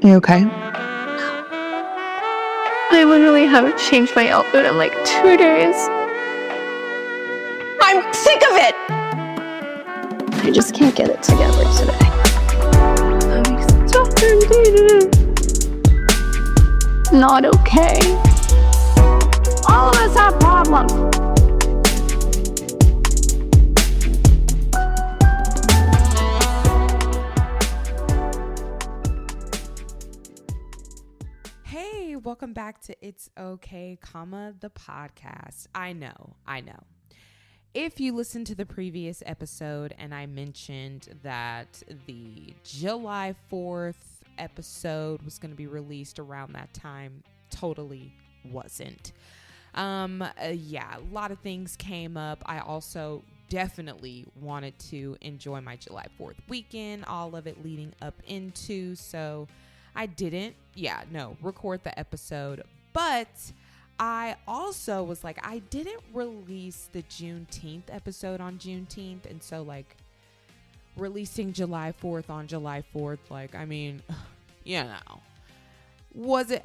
You okay? I literally haven't changed my outfit in like 2 days. I'm sick of it! I just can't get it together today. Not okay. All of us have problems. Hey, welcome back to It's Okay, the podcast. I know. If you listened to the previous episode and I mentioned that the July 4th episode was going to be released around that time, totally wasn't. A lot of things came up. I also definitely wanted to enjoy my July 4th weekend, all of it leading up into, so I didn't, record the episode, but I also was like, I didn't release the Juneteenth episode on Juneteenth, and so, like, releasing July 4th on July 4th, like, I mean, was it,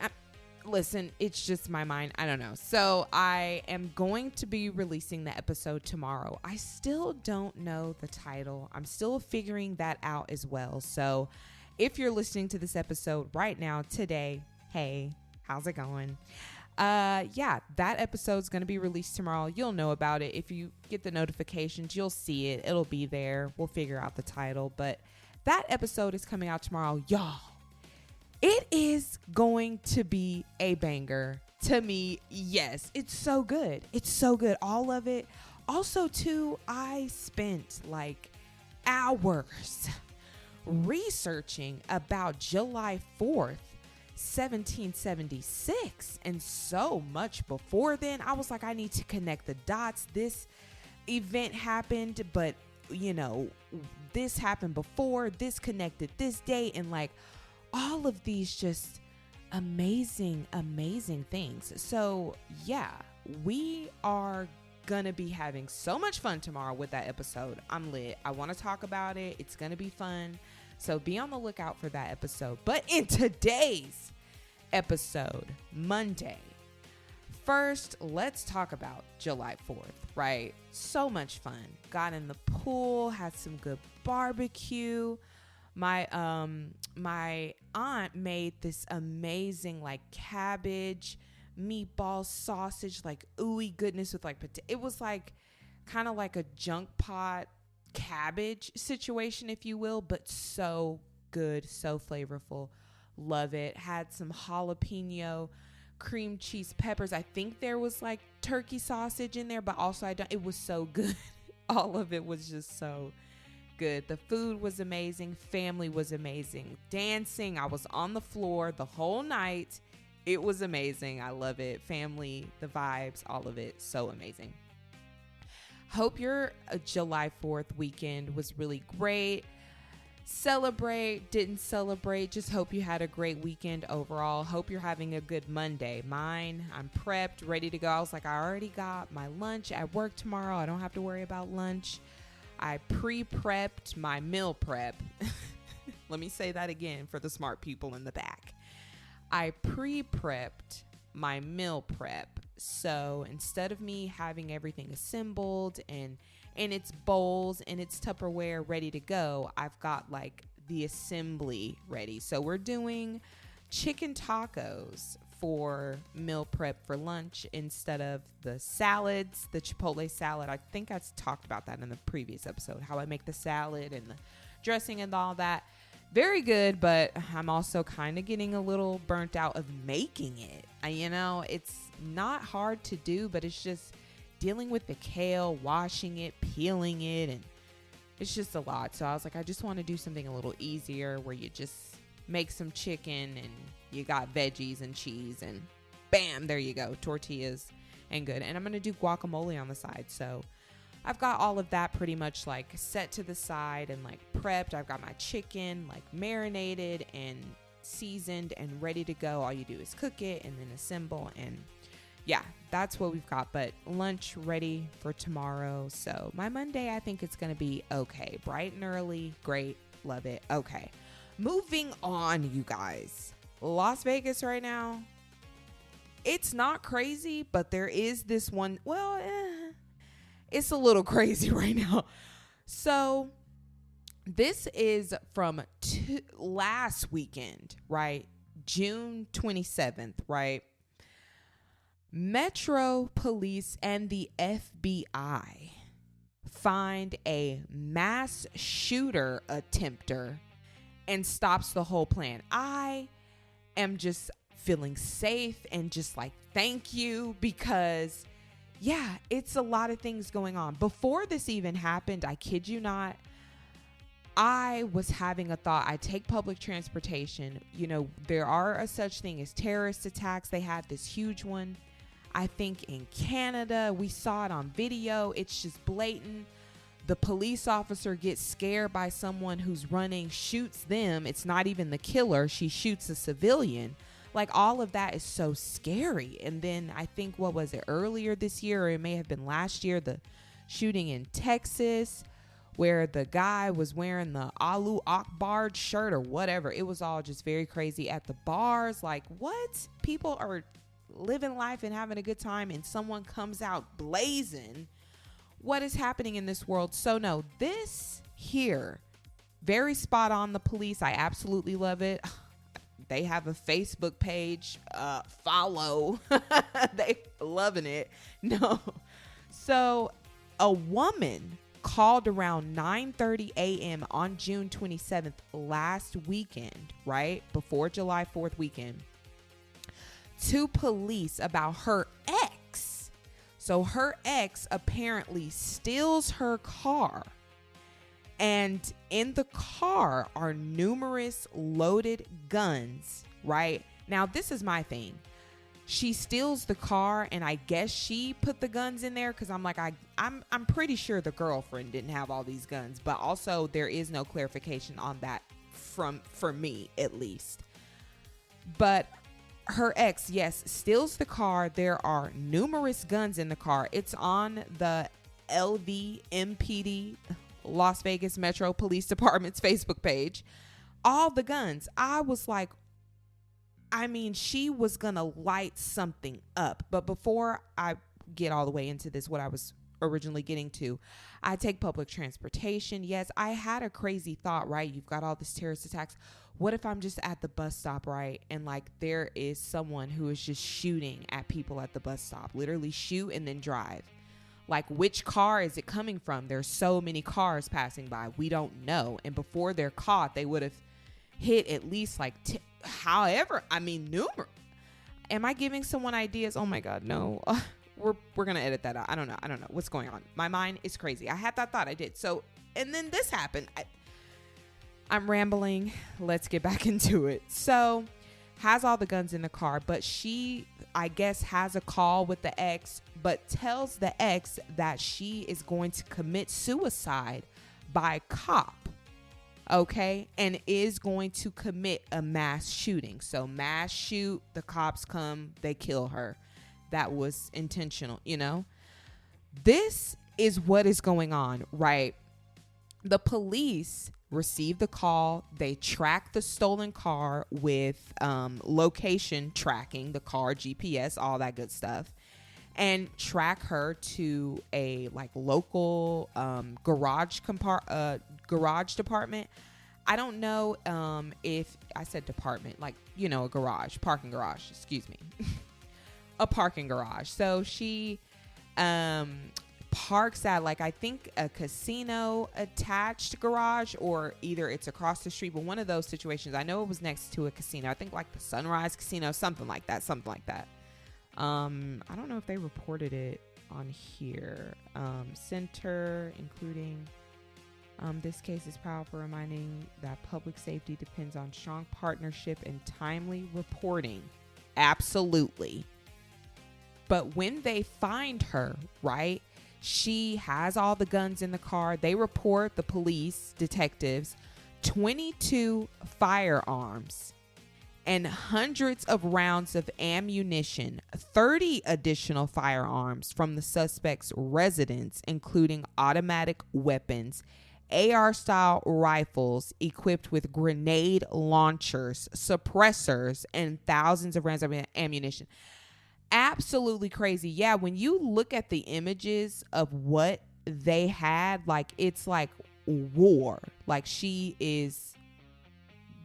listen, it's just my mind, I don't know. So I am going to be releasing the episode tomorrow. I still don't know the title. I'm still figuring that out as well, so if you're listening to this episode right now, today, hey, how's it going? That episode's going to be released tomorrow. You'll know about it. If you get the notifications, you'll see it. It'll be there. We'll figure out the title. But that episode is coming out tomorrow. Y'all, it is going to be a banger. To me, yes. It's so good. It's so good. All of it. Also, too, I spent like hours researching about July 4th, 1776, and so much before then. I was like, I need to connect the dots. This event happened, but this happened before, this connected this date, and like all of these just amazing things. So we are gonna be having so much fun tomorrow with that episode. I'm lit. I want to talk about it. It's gonna be fun. So be on the lookout for that episode. But in today's episode, Monday, first, let's talk about July 4th, right? So much fun. Got in the pool, had some good barbecue. My aunt made this amazing like cabbage, meatball, sausage, like ooey goodness with like it was like kind of like a junk pot cabbage situation, if you will, but so good, so flavorful. Love it. Had some jalapeno cream cheese peppers. I think there was like turkey sausage in there, but also it was so good. All of it was just so good. The food was amazing. Family was amazing. Dancing. I was on the floor the whole night. It was amazing. I love it. Family, the vibes, all of it. So amazing. Hope your July 4th weekend was really great. Celebrate, didn't celebrate. Just hope you had a great weekend overall. Hope you're having a good Monday. Mine, I'm prepped, ready to go. I was like, I already got my lunch at work tomorrow. I don't have to worry about lunch. I pre-prepped my meal prep. Let me say that again for the smart people in the back. I pre-prepped my meal prep. So instead of me having everything assembled and in its bowls and its Tupperware ready to go, I've got like the assembly ready. So we're doing chicken tacos for meal prep for lunch instead of the salads, the Chipotle salad. I think I talked about that in the previous episode, how I make the salad and the dressing and all that. Very good, but I'm also kind of getting a little burnt out of making it. It's not hard to do, but it's just dealing with the kale, washing it, peeling it, and it's just a lot. So I was like, I just want to do something a little easier where you just make some chicken and you got veggies and cheese and bam, there you go, tortillas and good. And I'm going to do guacamole on the side. So I've got all of that pretty much like set to the side and like prepped. I've got my chicken like marinated and seasoned and ready to go. All you do is cook it and then assemble, and that's what we've got. But lunch ready for tomorrow. So my Monday, I think it's going to be okay. Bright and early. Great. Love it. Okay. Moving on, you guys. Las Vegas right now, it's not crazy, but there is this one. Well, it's a little crazy right now. So this is from last weekend, right? June 27th, right? Metro Police and the FBI find a mass shooter attempter and stops the whole plan. I am just feeling safe and just like, thank you, because yeah, it's a lot of things going on. Before this even happened, I kid you not, I was having a thought. I take public transportation. You know, there are a such thing as terrorist attacks. They had this huge one, I think, in Canada. We saw it on video. It's just blatant. The police officer gets scared by someone who's running, shoots them. It's not even the killer. She shoots a civilian. Like, all of that is so scary. And then I think, what was it, earlier this year, or it may have been last year, the shooting in Texas, where the guy was wearing the Allahu Akbar shirt or whatever. It was all just very crazy at the bars. Like, what? People are living life and having a good time, and someone comes out blazing. What is happening in this world? So no, this here, very spot on. The police, I absolutely love it. They have a Facebook page. Follow. They loving it. No. So a woman called around 9:30 a.m. on June 27th last weekend, right? Before July 4th weekend, to police about her ex. So her ex apparently steals her car. And in the car are numerous loaded guns, right? Now, this is my thing. She steals the car, and I guess she put the guns in there, because I'm like, I'm pretty sure the girlfriend didn't have all these guns, but also there is no clarification on that for me, at least. But her ex, yes, steals the car. There are numerous guns in the car. It's on the LVMPD, Las Vegas Metro Police Department's Facebook page. All the guns. I was like, I mean, she was gonna light something up. But before I get all the way into this, what I was originally getting to, I take public transportation. Yes, I had a crazy thought, right? You've got all this terrorist attacks. What if I'm just at the bus stop, right? And like, there is someone who is just shooting at people at the bus stop, literally shoot and then drive. Like, which car is it coming from? There's so many cars passing by. We don't know. And before they're caught, they would have hit at least like, however, I mean, numerous. Am I giving someone ideas? Oh my God, no. We're going to edit that out. I don't know what's going on. My mind is crazy. I had that thought. I did. So, and then this happened. I'm rambling. Let's get back into it. So, has all the guns in the car, but she, I guess, has a call with the ex, but tells the ex that she is going to commit suicide by cop. Okay, and is going to commit a mass shooting. So mass shoot, the cops come, they kill her. That was intentional, you know. This is what is going on, right? The police receive the call. They track the stolen car with location tracking, the car, GPS, all that good stuff, and track her to a like local garage department. I don't know if I said department, like, you know, a garage, parking garage, excuse me. A parking garage. So she parks at, like, I think a casino attached garage, or either it's across the street, but one of those situations. I know it was next to a casino. I think like the Sunrise Casino, something like that. I don't know if they reported it on here. Center, including this case is powerful, reminding that public safety depends on strong partnership and timely reporting. Absolutely. But when they find her, right, she has all the guns in the car. They report, the police, detectives, 22 firearms and hundreds of rounds of ammunition, 30 additional firearms from the suspect's residence, including automatic weapons AR-style rifles equipped with grenade launchers, suppressors, and thousands of rounds of ammunition. Absolutely crazy. Yeah, when you look at the images of what they had, like, it's like war. Like, she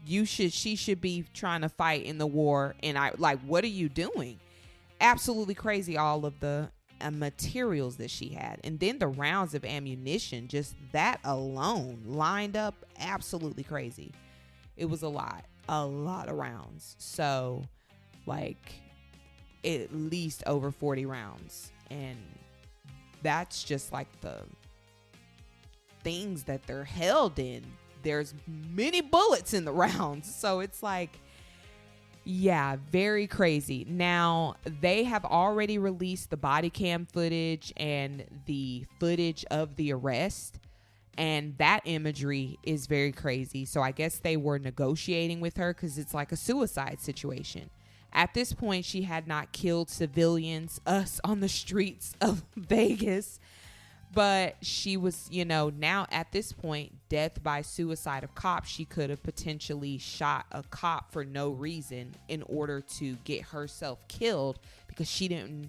should be trying to fight in the war, and what are you doing? Absolutely crazy, all of the materials that she had, and then the rounds of ammunition, just that alone lined up, absolutely crazy. It was a lot of rounds. So like at least over 40 rounds, and that's just like the things that they're held in. There's many bullets in the rounds, so it's like, yeah, very crazy. Now, they have already released the body cam footage and the footage of the arrest, and that imagery is very crazy. So I guess they were negotiating with her because it's like a suicide situation. At this point, she had not killed civilians, us on the streets of Vegas, but she was, now at this point, death by suicide of cops. She could have potentially shot a cop for no reason in order to get herself killed because she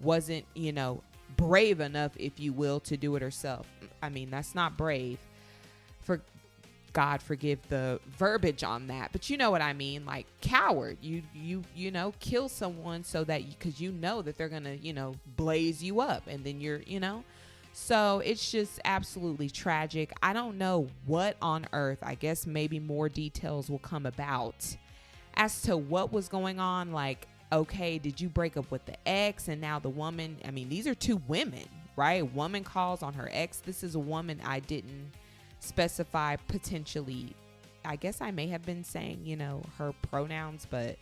wasn't, brave enough, if you will, to do it herself. I mean, that's not brave. For God forgive the verbiage on that, but you know what I mean, like coward. You kill someone so that because that they're gonna blaze you up, and then you're so it's just absolutely tragic. I don't know what on earth. I guess maybe more details will come about as to what was going on. Like, okay, did you break up with the ex, and now the woman, I mean, these are two women, right? Woman calls on her ex. This is a woman. I didn't specify, potentially, I guess I may have been saying, her pronouns, but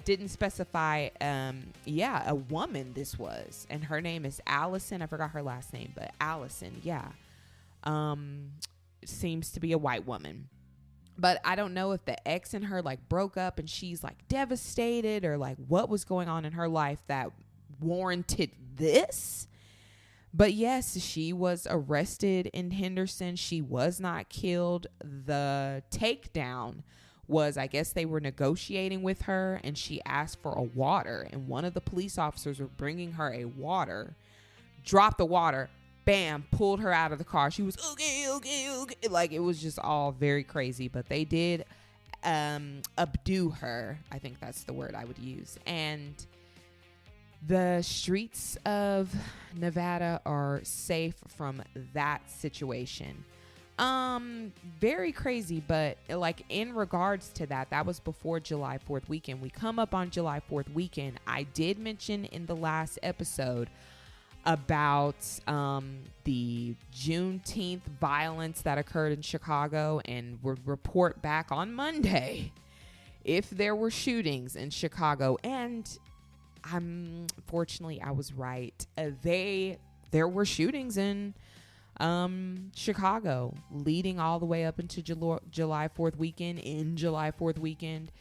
didn't specify, a woman this was, and her name is Allison. I forgot her last name, but Allison, seems to be a white woman. But I don't know if the ex and her like broke up and she's like devastated, or like what was going on in her life that warranted this. But yes, she was arrested in Henderson. She was not killed. The takedown was, I guess they were negotiating with her, and she asked for a water, and one of the police officers were bringing her a water, dropped the water, bam, pulled her out of the car. She was okay. Like, it was just all very crazy, but they did subdue her. I think that's the word I would use. And the streets of Nevada are safe from that situation. Very crazy, but like in regards to that was before July 4th weekend. We come up on July 4th weekend. I did mention in the last episode about the Juneteenth violence that occurred in Chicago, and would report back on Monday if there were shootings in Chicago. And fortunately I was right. There were shootings in Chicago leading all the way up into July 4th weekend, in July 4th weekend,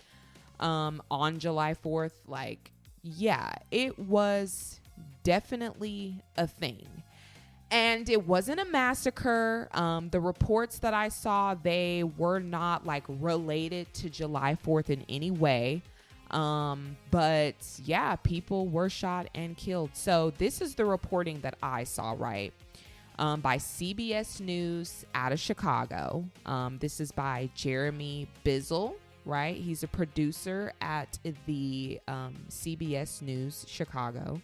on July 4th. Like, yeah, it was definitely a thing. And it wasn't a massacre. The reports that I saw, they were not like related to July 4th in any way. But yeah, people were shot and killed. So this is the reporting that I saw, right? By CBS News out of Chicago. This is by Jeremy Bizzle, right? He's a producer at the CBS News Chicago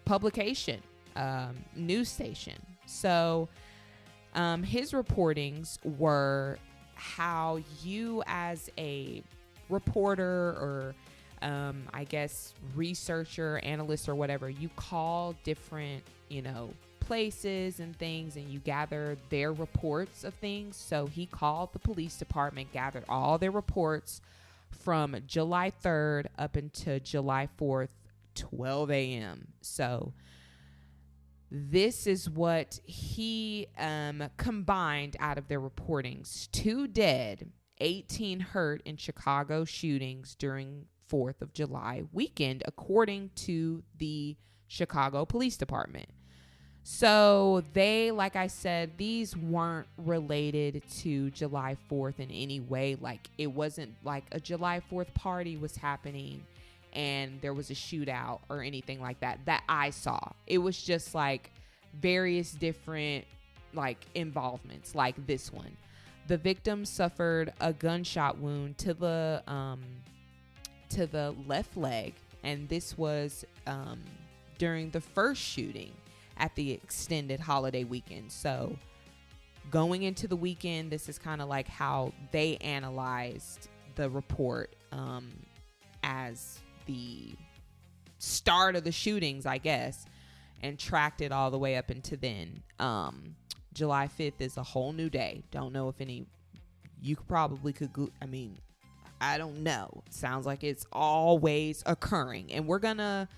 publication, news station. So his reportings were how you, as a reporter or I guess researcher, analyst, or whatever, you call different, places and things, and you gather their reports of things. So he called the police department, gathered all their reports from July 3rd up until July 4th, 12 a.m. So this is what he combined out of their reportings. 2 dead, 18 hurt in Chicago shootings during 4th of July weekend, according to the Chicago Police Department. So they, like I said, these weren't related to July 4th in any way. Like, it wasn't like a July 4th party was happening and there was a shootout or anything like that I saw. It was just like various different like involvements like this one. The victim suffered a gunshot wound to the left leg, and this was during the first shooting at the extended holiday weekend. So going into the weekend, this is kind of like how they analyzed the report as the start of the shootings, I guess, and tracked it all the way up into then. July 5th is a whole new day. Don't know if any, you probably could, I don't know. Sounds like it's always occurring, and we're gonna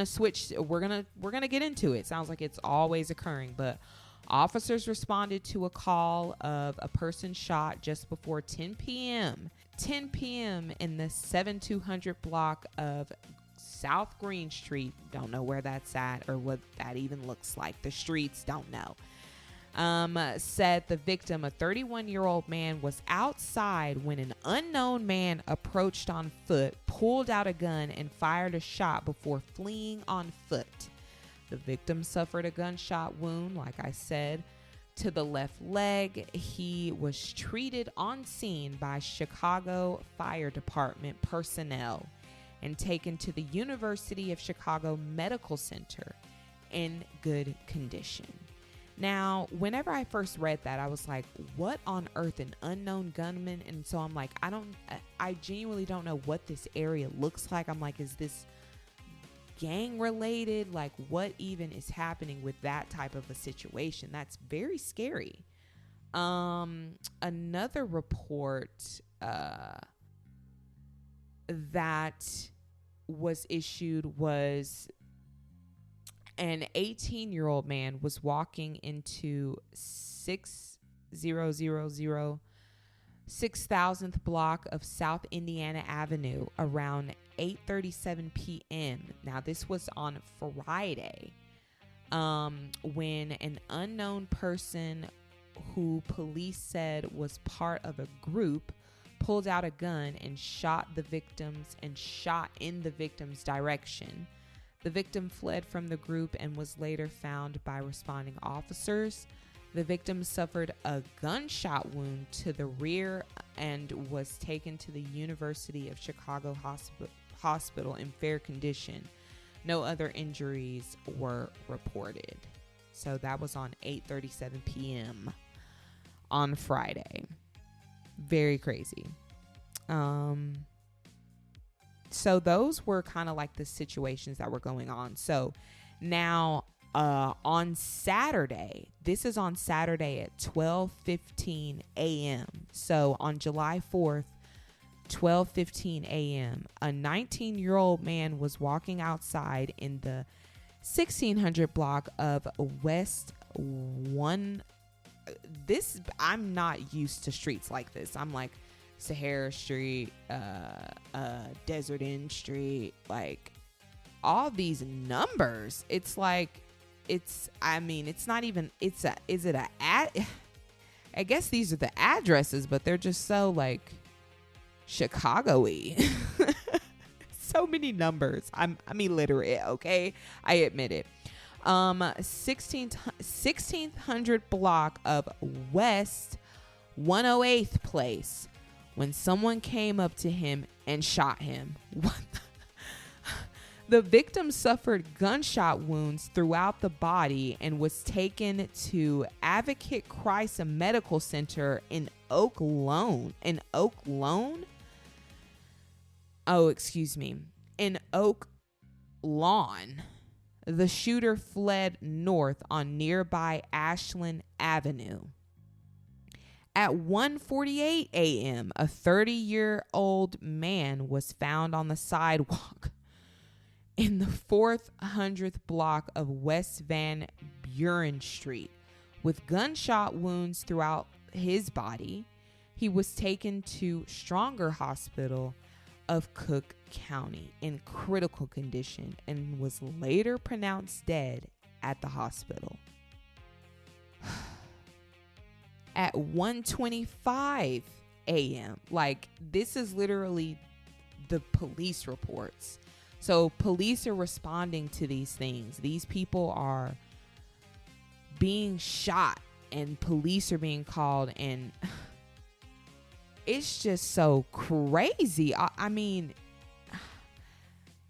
switch. We're gonna get into it. Sounds like it's always occurring, but officers responded to a call of a person shot just before 10 p.m. 10 p.m. in the 7200 block of South Green Street. Don't know where that's at or what that even looks like. The streets, don't know. Said the victim, a 31-year-old man, was outside when an unknown man approached on foot, pulled out a gun, and fired a shot before fleeing on foot. The victim suffered a gunshot wound, like I said, to the left leg. He was treated on scene by Chicago Fire Department personnel and taken to the University of Chicago Medical Center in good condition. Now, whenever I first read that, I was like, what on earth, an unknown gunman? And so I'm like, I genuinely don't know what this area looks like. I'm like, is this gang related? Like, what even is happening with that type of a situation? That's very scary. Another report that was issued was an 18-year-old man was walking into 6000th block of South Indiana Avenue around 8:37 p.m. Now, this was on Friday, when an unknown person who police said was part of a group pulled out a gun and shot in the victim's direction. The victim fled from the group and was later found by responding officers. The victim suffered a gunshot wound to the rear and was taken to the University of Chicago hospital in fair condition. No other injuries were reported. So that was on 8:37 p.m. on Friday. Very crazy. So those were kind of like the situations that were going on. So now on Saturday, this is on Saturday at 12:15 a.m. So on July 4th, 12:15 a.m., a 19-year-old man was walking outside in the 1600 block of West 1. I'm not used to streets like this. I'm like, Sahara Street, Desert Inn Street, like all these numbers. It's like, it's not even, is it a ad? I guess these are the addresses, but they're just so like Chicago-y. So many numbers. I'm illiterate, okay? I admit it. 1600 block of West 108th place, when someone came up to him and shot him. The victim suffered gunshot wounds throughout the body and was taken to Advocate Christ Medical Center in Oak Lawn. In Oak Lawn. The shooter fled north on nearby Ashland Avenue. At 1:48 a.m., a 30-year-old man was found on the sidewalk in the 400th block of West Van Buren Street with gunshot wounds throughout his body. He was taken to Stronger Hospital of Cook County in critical condition and was later pronounced dead at the hospital. at 1:25 a.m. Like, this is literally the police reports. So police are responding to these things. These people are being shot and police are being called, and it's just so crazy. I mean,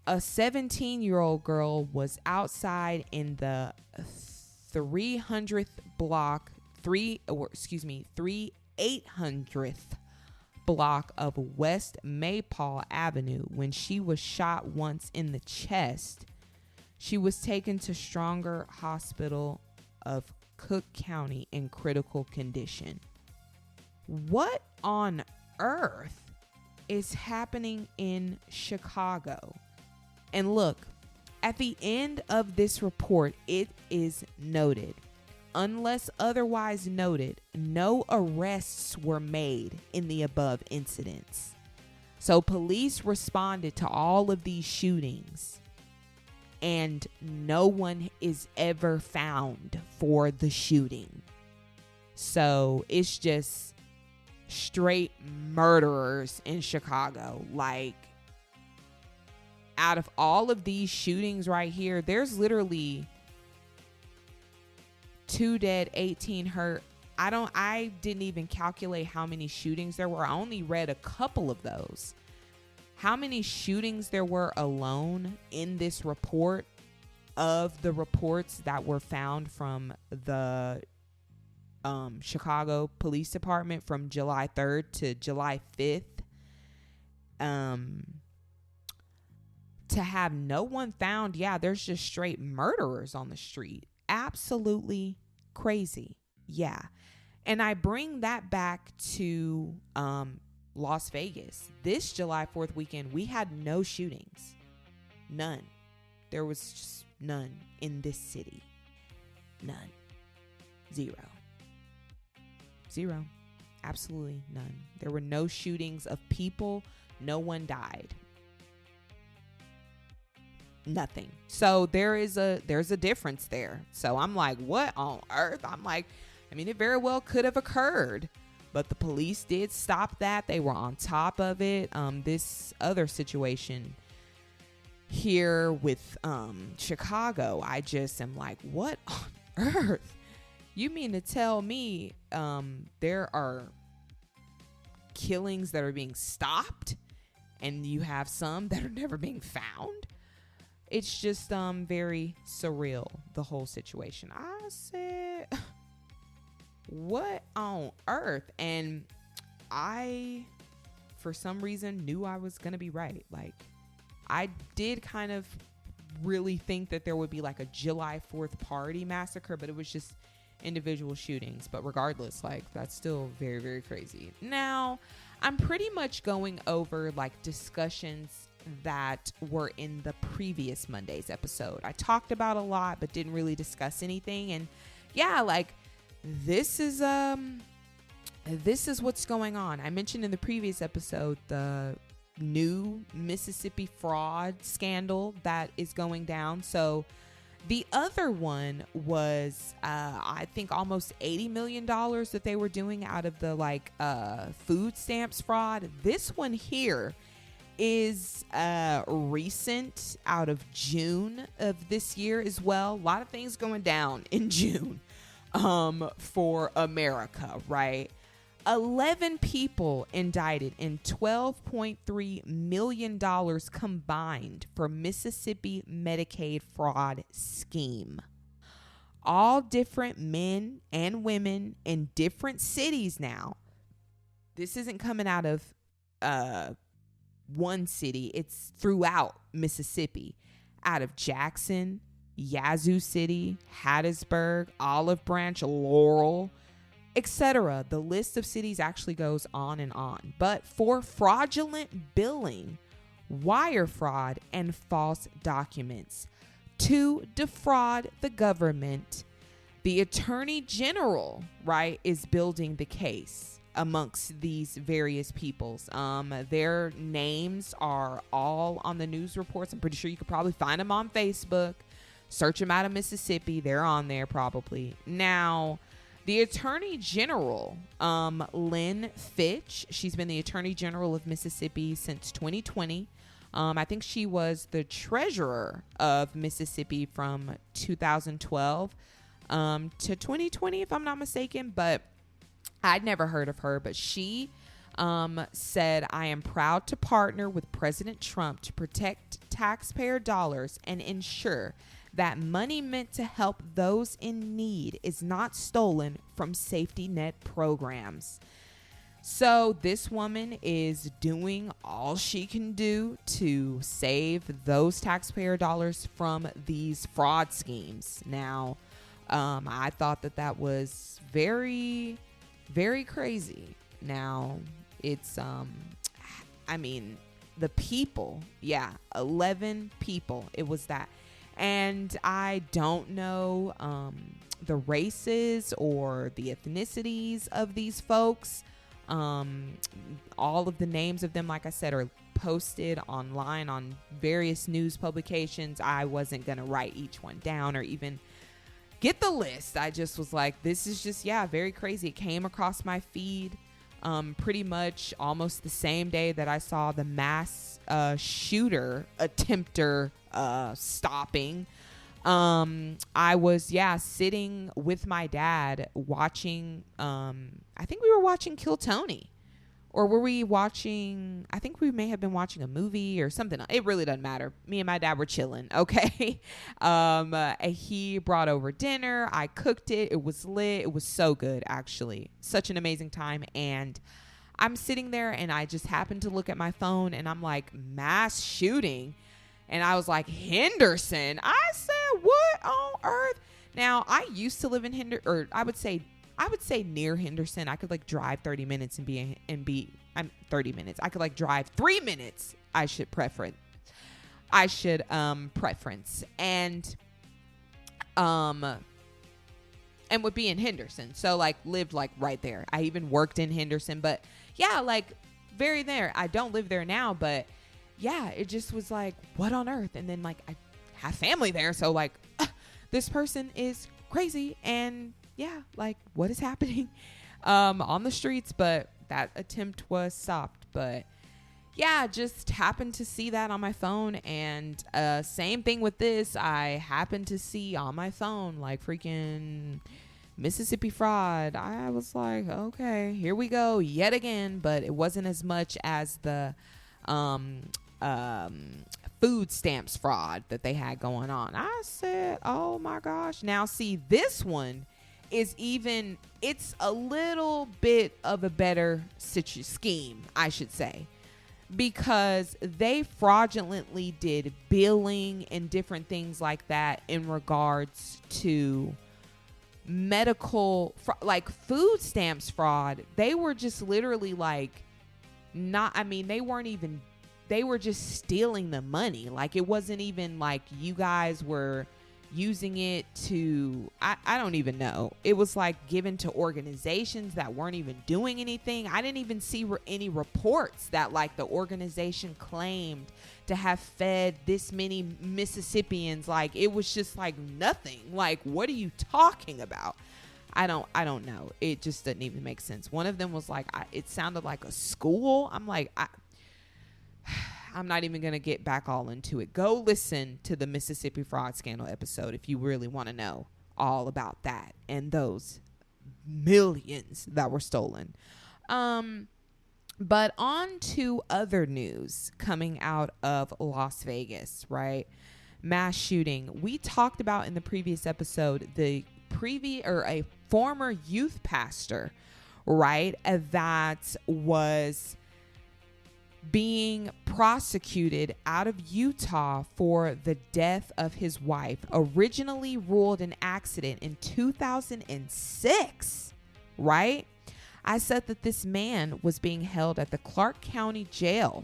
a 17-year-old girl was outside in the 300th block, 3/800th block of West Maypaw Avenue when she was shot once in the chest. She was taken to Stronger Hospital of Cook County in critical condition. What on earth is happening in Chicago? And look, at the end of this report, it is noted, unless otherwise noted, no arrests were made in the above incidents. So police responded to all of these shootings, and no one is ever found for the shooting. So it's just straight murderers in Chicago. Like, out of all of these shootings right here, there's literally 2 dead, 18 hurt. I didn't even calculate how many shootings there were. I only read a couple of those. How many shootings there were alone in this report of the reports that were found from the Chicago Police Department from July 3rd to July 5th. To have no one found, yeah, there's just straight murderers on the street. Absolutely crazy. Yeah. And I bring that back to Las Vegas. This July 4th weekend, we had no shootings. None. There was just none in this city. None. Zero. Absolutely none. There were no shootings of people. No one died. Nothing. So there's a difference there. So I'm like, what on earth? I'm like, I mean, it very well could have occurred, but the police did stop that. They were on top of it. This other situation here with Chicago, I just am like, what on earth? You mean to tell me there are killings that are being stopped and you have some that are never being found? It's just very surreal, the whole situation. I said, what on earth? And I, for some reason, knew I was going to be right. Like, I did kind of really think that there would be like a July 4th party massacre, but it was just individual shootings. But regardless, like, that's still very, very crazy. Now, I'm pretty much going over like discussions that were in the previous Monday's episode. I talked about a lot, but didn't really discuss anything. And yeah, like, this is what's going on. I mentioned in the previous episode the new Mississippi fraud scandal that is going down. So the other one was I think almost $80 million that they were doing out of the like food stamps fraud. This one here is recent, out of June of this year as well. A lot of things going down in June for America, right? 11 people indicted in $12.3 million combined for Mississippi Medicaid fraud scheme. All different men and women in different cities now. This isn't coming out of one city. It's throughout Mississippi. Out of Jackson, Yazoo City, Hattiesburg, Olive Branch, Laurel, etc. The list of cities actually goes on and on. But for fraudulent billing, wire fraud, and false documents to defraud the government, the Attorney General, right, is building the case amongst these various peoples. Their names are all on the news reports. I'm pretty sure you could probably find them on Facebook. Search them out of Mississippi. They're on there probably. Now, The Attorney General, Lynn Fitch, she's been the Attorney General of Mississippi since 2020. I think she was the treasurer of Mississippi from 2012 to 2020, if I'm not mistaken. But I'd never heard of her. But she said, I am proud to partner with President Trump to protect taxpayer dollars and ensure that money meant to help those in need is not stolen from safety net programs. So this woman is doing all she can do to save those taxpayer dollars from these fraud schemes. Now, I thought that was very, very crazy. Now, it's, the people, 11 people. It was that. And I don't know the races or the ethnicities of these folks. All of the names of them, like I said, are posted online on various news publications. I wasn't going to write each one down or even get the list. I just was like, this is just, very crazy. It came across my feed pretty much almost the same day that I saw the mass shooter attempter stopping. I was sitting with my dad watching I think we were watching Kill Tony, or were we watching, I think we may have been watching a movie or something. It really doesn't matter. Me and my dad were chilling. Okay. He brought over dinner. I cooked it. It was lit. It was so good, actually. Such an amazing time. And I'm sitting there and I just happened to look at my phone and I'm like, mass shooting. And I was like, Henderson. I said, what on earth? Now, I used to live in Henderson, or I would say near Henderson. I could drive 30 minutes and be 30 minutes. I could drive 3 minutes. I should preference and would be in Henderson. So lived right there. I even worked in Henderson, but very there. I don't live there now, but it just was what on earth? And then I have family there. So this person is crazy. And what is happening on the streets? But that attempt was stopped. But just happened to see that on my phone. And same thing with this. I happened to see on my phone freaking Mississippi fraud. I was like, okay, here we go yet again. But it wasn't as much as the food stamps fraud that they had going on. I said, oh my gosh. Now see, this one is it's a little bit of a better scheme, I should say, because they fraudulently did billing and different things like that in regards to medical, food stamps fraud. They were just literally they were just stealing the money. It wasn't even you guys were using it to, I don't even know. It was given to organizations that weren't even doing anything. I didn't even see any reports that the organization claimed to have fed this many Mississippians. It was just nothing. What are you talking about? I don't know. It just doesn't even make sense. One of them was it sounded like a school. I'm not even going to get back all into it. Go listen to the Mississippi Fraud Scandal episode if you really want to know all about that and those millions that were stolen. But on to other news coming out of Las Vegas, right? Mass shooting. We talked about in the previous episode a former youth pastor, right? That was being prosecuted out of Utah for the death of his wife, originally ruled an accident in 2006, right? I said that this man was being held at the Clark County Jail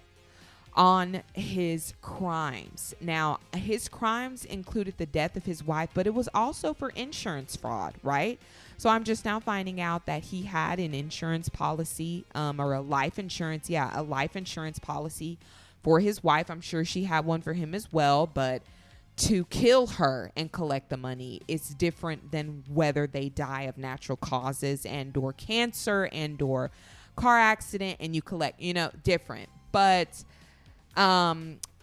on his crimes. Now, his crimes included the death of his wife, but it was also for insurance fraud, right? So I'm just now finding out that he had an insurance policy, or a life insurance policy for his wife. I'm sure she had one for him as well, but to kill her and collect the money is different than whether they die of natural causes and or cancer and or car accident and you collect, different. But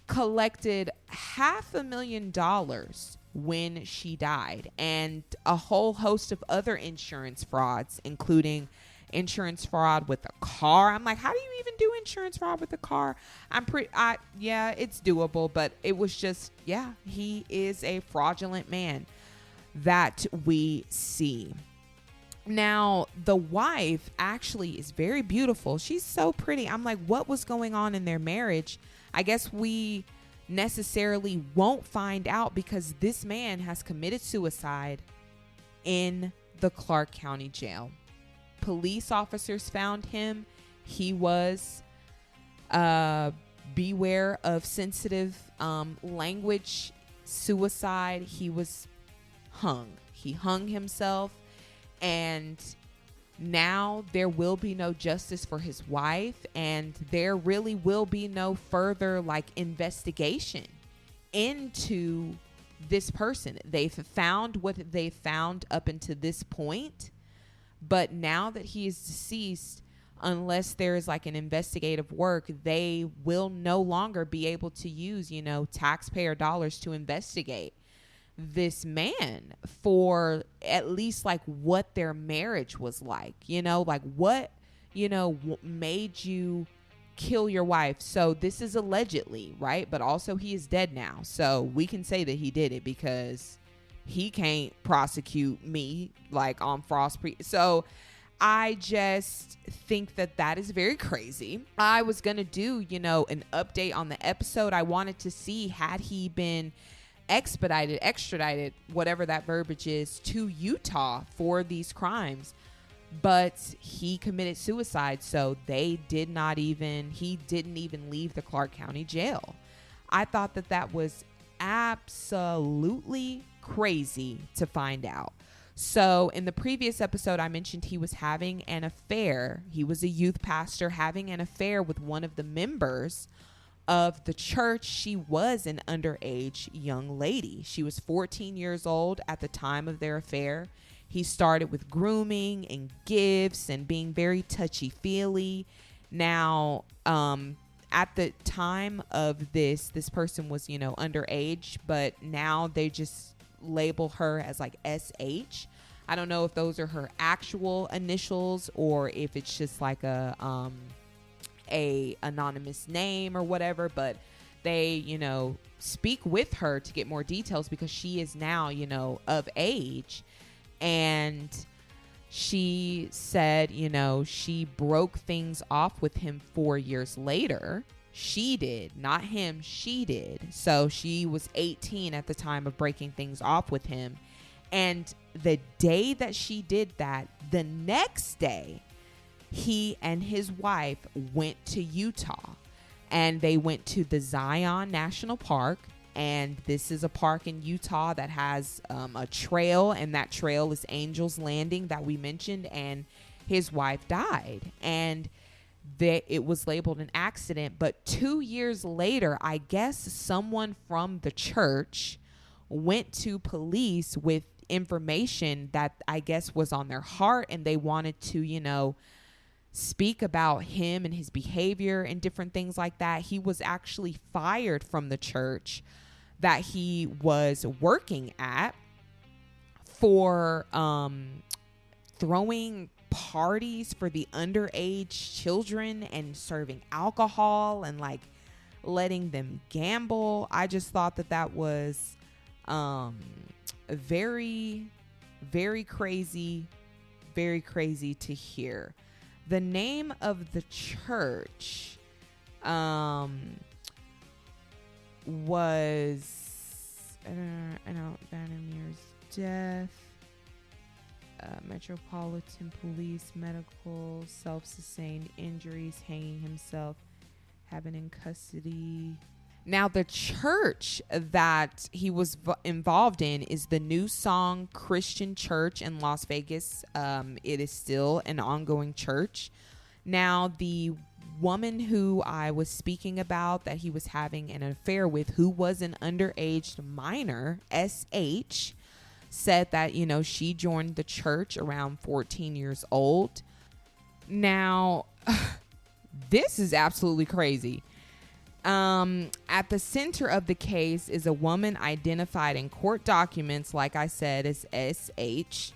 collected $500,000 when she died, and a whole host of other insurance frauds, including insurance fraud with a car. I'm like, how do you even do insurance fraud with a car? Yeah, it's doable, but it was just, he is a fraudulent man that we see. Now, the wife actually is very beautiful. She's so pretty. I'm like, what was going on in their marriage? I guess we necessarily won't find out because this man has committed suicide in the Clark County jail. Police officers found him. He was beware of sensitive language, suicide. He was hung. He hung himself, and now there will be no justice for his wife, and there really will be no further investigation into this person. They've found what they found up until this point, but now that he is deceased, unless there is an investigative work, they will no longer be able to use, taxpayer dollars to investigate this man for at least what their marriage was like, what made you kill your wife. So this is allegedly, right? But also he is dead now, so we can say that he did it because he can't prosecute me on Frost so I just think that is very crazy. I was gonna do an update on the episode. I wanted to see, had he been extradited, whatever that verbiage is, to Utah for these crimes, but he committed suicide, so he didn't even leave the Clark County jail. I thought that was absolutely crazy to find out. So in the previous episode, I mentioned he was having an affair. He was a youth pastor having an affair with one of the members of the church. She was an underage young lady. She was 14 years old at the time of their affair. He started with grooming and gifts and being very touchy-feely. Now, at the time of this person was, underage, but now they just label her as SH. I don't know if those are her actual initials or if it's just a anonymous name or whatever, but they speak with her to get more details because she is now of age. And she said she broke things off with him 4 years later. She did, not him, she did. So she was 18 at the time of breaking things off with him, and the day that she did that, the next day he and his wife went to Utah, and they went to the Zion National Park. And this is a park in Utah that has a trail, and that trail is Angel's Landing that we mentioned, and his wife died, and it was labeled an accident. But 2 years later, I guess someone from the church went to police with information that I guess was on their heart, and they wanted to speak about him and his behavior and different things like that. He was actually fired from the church that he was working at for throwing parties for the underage children and serving alcohol and letting them gamble. I just thought that was very, very crazy to hear. The name of the church was Vadamir's death, Metropolitan Police, medical, self-sustained injuries, hanging himself, having in custody. Now, the church that he was involved in is the New Song Christian Church in Las Vegas. It is still an ongoing church. Now, the woman who I was speaking about that he was having an affair with, who was an underage minor, SH, said that, she joined the church around 14 years old. Now, this is absolutely crazy. At the center of the case is a woman identified in court documents, like I said, as SH.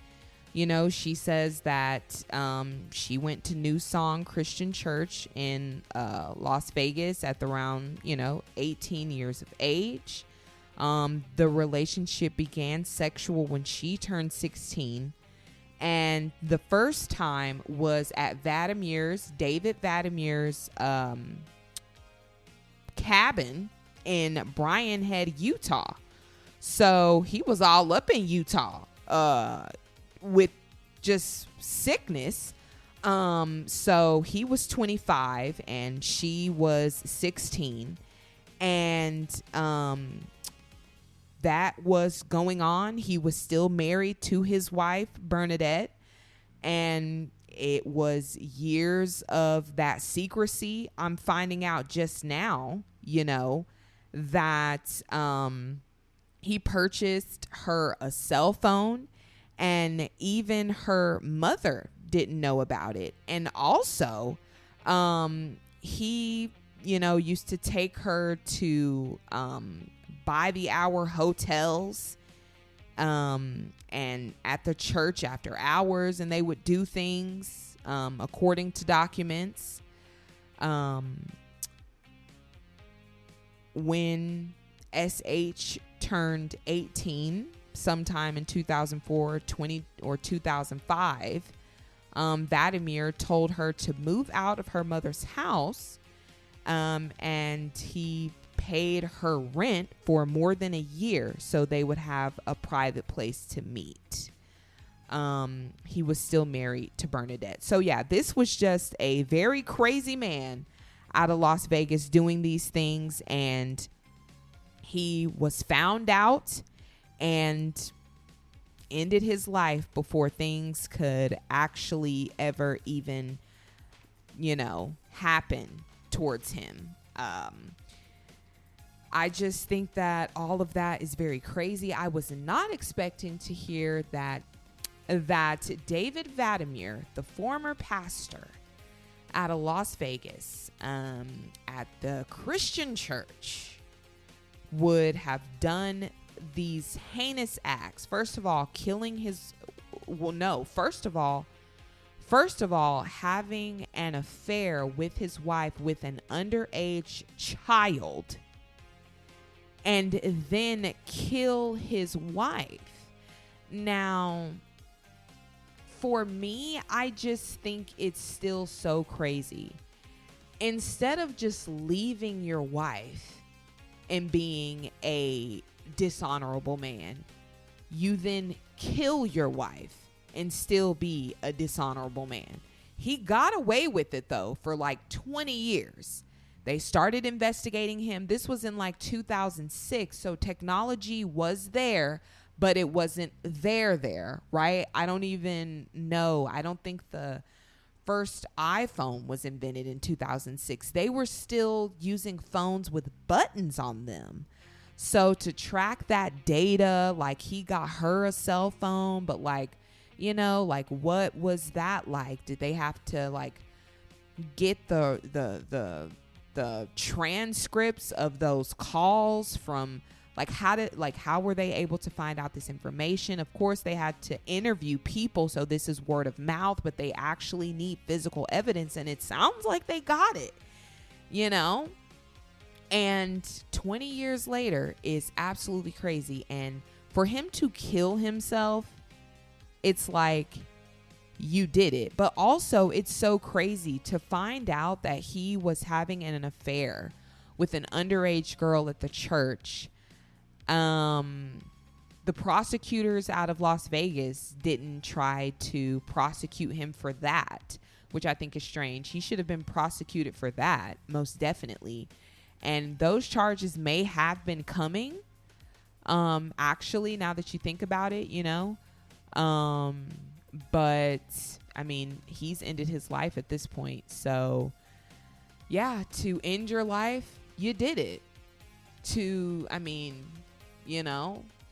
She says that she went to New Song Christian Church in Las Vegas at around, 18 years of age. The relationship began sexual when she turned 16. And the first time was at David Vadamir's cabin in Bryan Head, Utah. So he was all up in Utah with just sickness. So he was 25 and she was 16. And that was going on. He was still married to his wife, Bernadette. And it was years of that secrecy. I'm finding out just now, that he purchased her a cell phone, and even her mother didn't know about it. And also, he, used to take her to by the hour hotels and at the church after hours, and they would do things according to documents. When SH turned 18 sometime in 2004, 20 or 2005, Vadamir told her to move out of her mother's house, and he paid her rent for more than a year so they would have a private place to meet. He was still married to Bernadette. So yeah, this was just a very crazy man out of Las Vegas doing these things, and he was found out and ended his life before things could actually ever even, happen towards him. I just think that all of that is very crazy. I was not expecting to hear that David Vadamir, the former pastor out of Las Vegas, at the Christian church, would have done these heinous acts. First of all, first of all, having an affair with his wife with an underage child, and then kill his wife. Now, for me, I just think it's still so crazy. Instead of just leaving your wife and being a dishonorable man, you then kill your wife and still be a dishonorable man. He got away with it, though, for like 20 years. They started investigating him. This was in like 2006. So technology was there, but it wasn't there, right? I don't even know. I don't think the first iPhone was invented in 2006. They were still using phones with buttons on them. So to track that data, like he got her a cell phone, but like, what was that like? Did they have to like get the transcripts of those calls from how were they able to find out this information? Of course, they had to interview people. So this is word of mouth, but they actually need physical evidence. And it sounds like they got it, and 20 years later is absolutely crazy. And for him to kill himself, it's like, you did it. But also, it's so crazy to find out that he was having an affair with an underage girl at the church. The prosecutors out of Las Vegas didn't try to prosecute him for that, which I think is strange. He should have been prosecuted for that, most definitely. And those charges may have been coming, actually, now that you think about it, but I mean, he's ended his life at this point. So to end your life, you did it.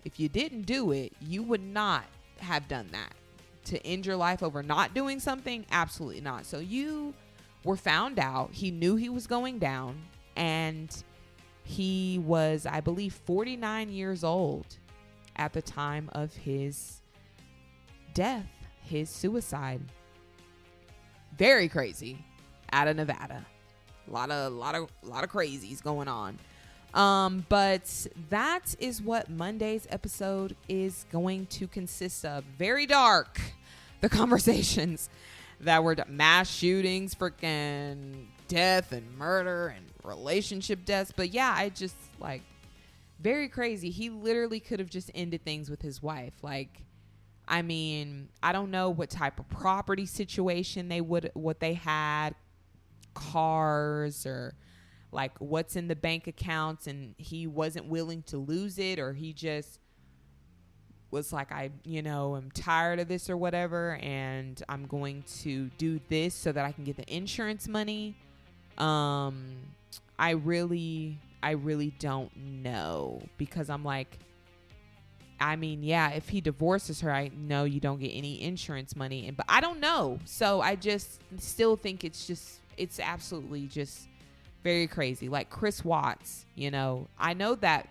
If you didn't do it, you would not have done that. To end your life over not doing something, absolutely not. So you were found out. He knew he was going down, and he was, I believe, 49 years old at the time of his death, his suicide. Very crazy. Out of Nevada. A lot of crazies going on. But that is what Monday's episode is going to consist of. Very dark. The conversations that were mass shootings, freaking death and murder and relationship deaths. But yeah, I just very crazy. He literally could have just ended things with his wife. I don't know what type of property situation what they had, cars, or what's in the bank accounts, and he wasn't willing to lose it, or he just was I'm tired of this or whatever, and I'm going to do this so that I can get the insurance money. I really don't know, because I'm if he divorces her, I know you don't get any insurance money, but I don't know. So I just still think it's absolutely just very crazy. Chris Watts, I know that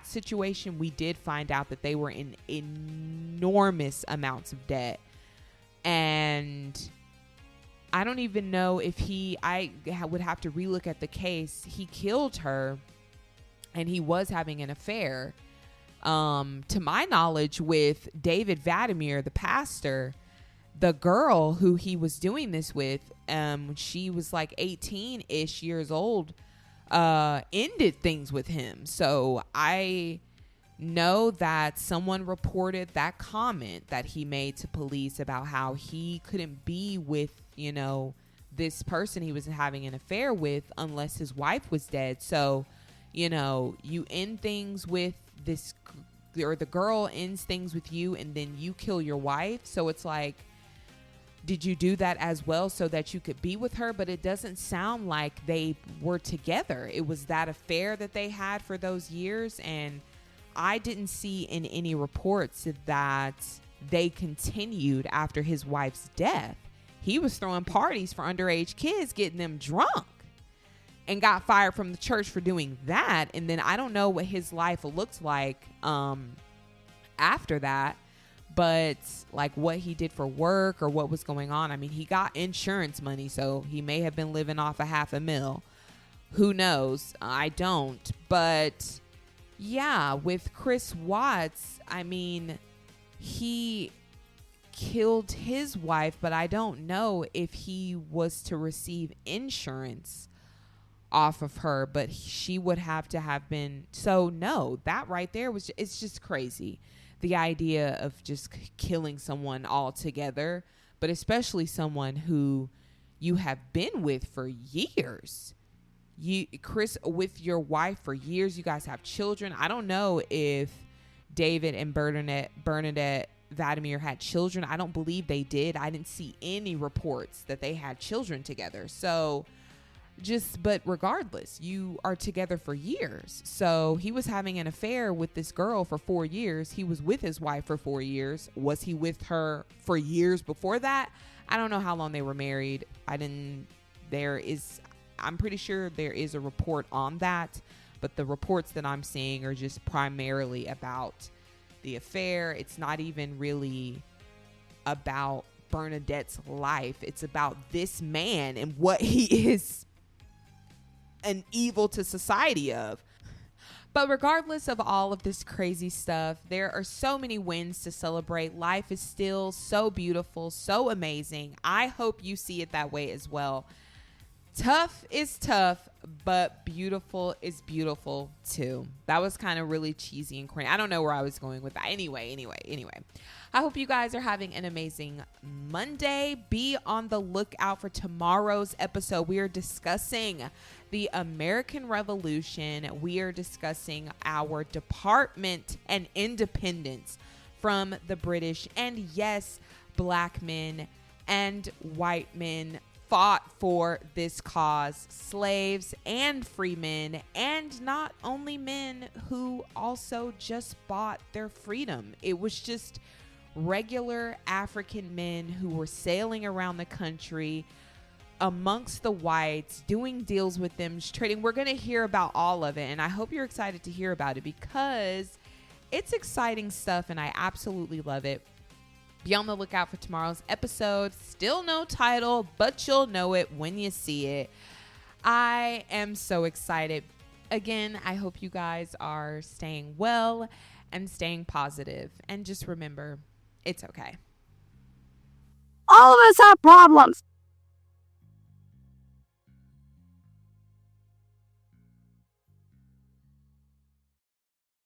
situation, we did find out that they were in enormous amounts of debt. And I don't even know if I would have to relook at the case. He killed her, and he was having an affair, to my knowledge, with David Vadamir, the pastor. The girl who he was doing this with, she was 18-ish years old, ended things with him. So I know that someone reported that comment that he made to police about how he couldn't be with, this person he was having an affair with unless his wife was dead. So, you end things with this, or the girl ends things with you, and then you kill your wife. So it's did you do that as well so that you could be with her? But it doesn't sound like they were together. It was that affair that they had for those years. And I didn't see in any reports that they continued after his wife's death. He was throwing parties for underage kids, getting them drunk, and got fired from the church for doing that. And then I don't know what his life looked like after that. But what he did for work or what was going on. He got insurance money, so he may have been living off $500,000. Who knows? I don't. But yeah, with Chris Watts, he killed his wife, but I don't know if he was to receive insurance off of her, but she would have to have been. So no, that right there it's just crazy. The idea of just killing someone altogether, but especially someone who you have been with for years. Chris, with your wife for years, you guys have children. I don't know if David and Bernadette Vadamir had children. I don't believe they did. I didn't see any reports that they had children together. So but regardless, you are together for years. So he was having an affair with this girl for 4 years. He was with his wife for 4 years. Was he with her for years before that? I don't know how long they were married. I'm pretty sure there is a report on that, but the reports that I'm seeing are just primarily about the affair. It's not even really about Bernadette's life. It's about this man and what he is an evil to society of. But regardless of all of this crazy stuff, there are so many wins to celebrate. Life is still so beautiful, so amazing. I hope you see it that way as well. Tough is tough, but beautiful is beautiful too. That was kind of really cheesy and corny. I don't know where I was going with that. Anyway. I hope you guys are having an amazing Monday. Be on the lookout for tomorrow's episode. We are discussing the American Revolution. We are discussing our department and independence from the British. And yes, black men and white men fought for this cause, slaves and free men, and not only men who also just bought their freedom. It was just regular African men who were sailing around the country amongst the whites, doing deals with them, trading. We're going to hear about all of it, and I hope you're excited to hear about it because it's exciting stuff and I absolutely love it. Be on the lookout for tomorrow's episode. Still no title, but you'll know it when you see it. I am so excited. Again, I hope you guys are staying well and staying positive. And just remember, it's okay. All of us have problems.